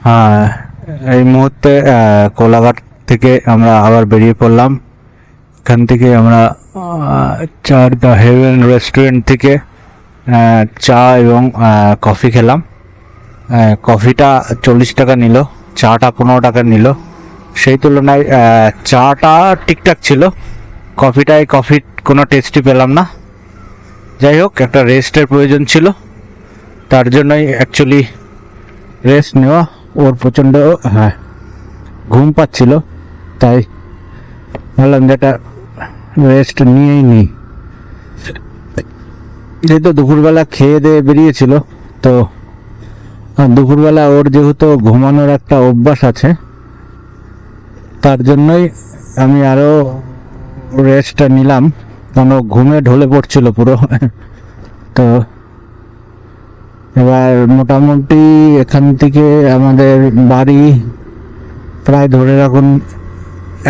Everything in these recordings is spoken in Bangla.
হ্যাঁ, এই মুহূর্তে কোলাঘাট থেকে আমরা আবার বেরিয়ে পড়লাম। এখান থেকে আমরা চার দ্য হেভেন রেস্টুরেন্ট থেকে চা এবং কফি খেলাম। কফিটা 40 টাকা নিল, চাটা 15 টাকা নিল। সেই তুলনায় চাটা ঠিকঠাক ছিল, কফির কোনো টেস্টই পেলাম না। যাই হোক, একটা রেস্টের প্রয়োজন ছিল, তার জন্যই অ্যাকচুয়ালি রেস্ট নেওয়া। ওর প্রচণ্ড ঘুম পাচ্ছিল, তাই ভাবলাম যেটা রেস্ট নিয়েই নিই। যেহেতু দুপুরবেলা খেয়ে দিয়ে বেরিয়েছিল, তো দুপুরবেলা ওর যেহেতু ঘুমানোর একটা অভ্যাস আছে, তার জন্যই আমি আরও রেস্টটা নিলাম, কারণ ও ঘুমে ঢলে পড়ছিল পুরো। তো এবার মোটামুটি এখান থেকে আমাদের বাড়ি প্রায় ধরে রাখুন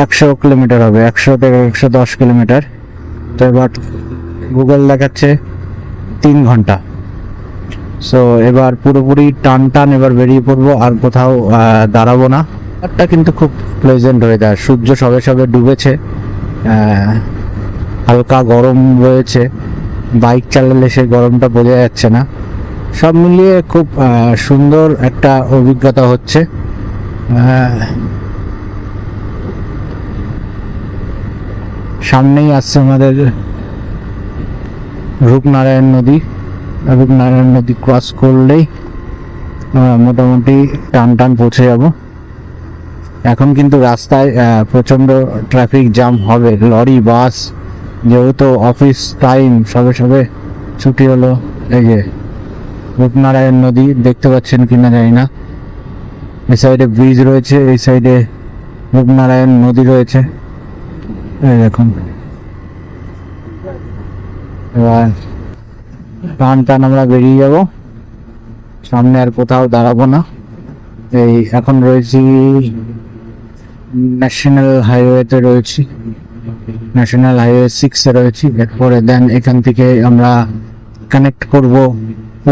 100 কিলোমিটার হবে, 100 থেকে 110 কিলোমিটার। তো এবার গুগল দেখাচ্ছে 3 ঘন্টা। সো এবার পুরোপুরি টান এবার বেরিয়ে পড়বো, আর কোথাও দাঁড়াবো না। একটা কিন্তু খুব প্লেজেন্ট ওয়েদার, সূর্য সবে সবে ডুবেছে, হালকা গরম রয়েছে, বাইক চালালে সে গরমটা বোঝা যাচ্ছে না। সব মিলিয়ে খুব সুন্দর একটা অভিজ্ঞতা হচ্ছে। সামনেই আসছে আমাদের রূপনারায়ণ নদী ক্রস করলেই মোটামুটি টান পৌঁছে যাব। এখন কিন্তু রাস্তায় প্রচণ্ড ট্রাফিক জ্যাম হবে, লরি বাস, যেহেতু অফিস টাইম, সবে ছুটি হলো। এই যে রূপনারায়ণ নদী দেখতে পাচ্ছেন কিনা জানি না, এই সাইডে ব্রিজ রয়েছে, এই সাইডে রূপনারায়ণ নদী রয়েছে। এই দেখুন, এবার টান আমরা বেরিয়ে যাব, সামনে আর কোথাও দাঁড়াবো না। এই এখন রয়েছি ন্যাশনাল হাইওয়েতে, ন্যাশনাল হাইওয়ে 6-এ রয়েছি। এরপরে দেন এখান থেকে আমরা কানেক্ট করব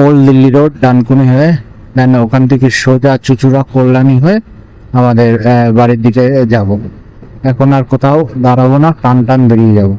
ওল্ড দিল্লি রোড ডানকুনি হয়ে, দেন ওখান থেকে সোজা চুচুড়া কল্যাণী হয়ে আমাদের বাড়ির দিকে যাব। এখন আর কোথাও দাঁড়াবো না, টান বেরিয়ে যাব।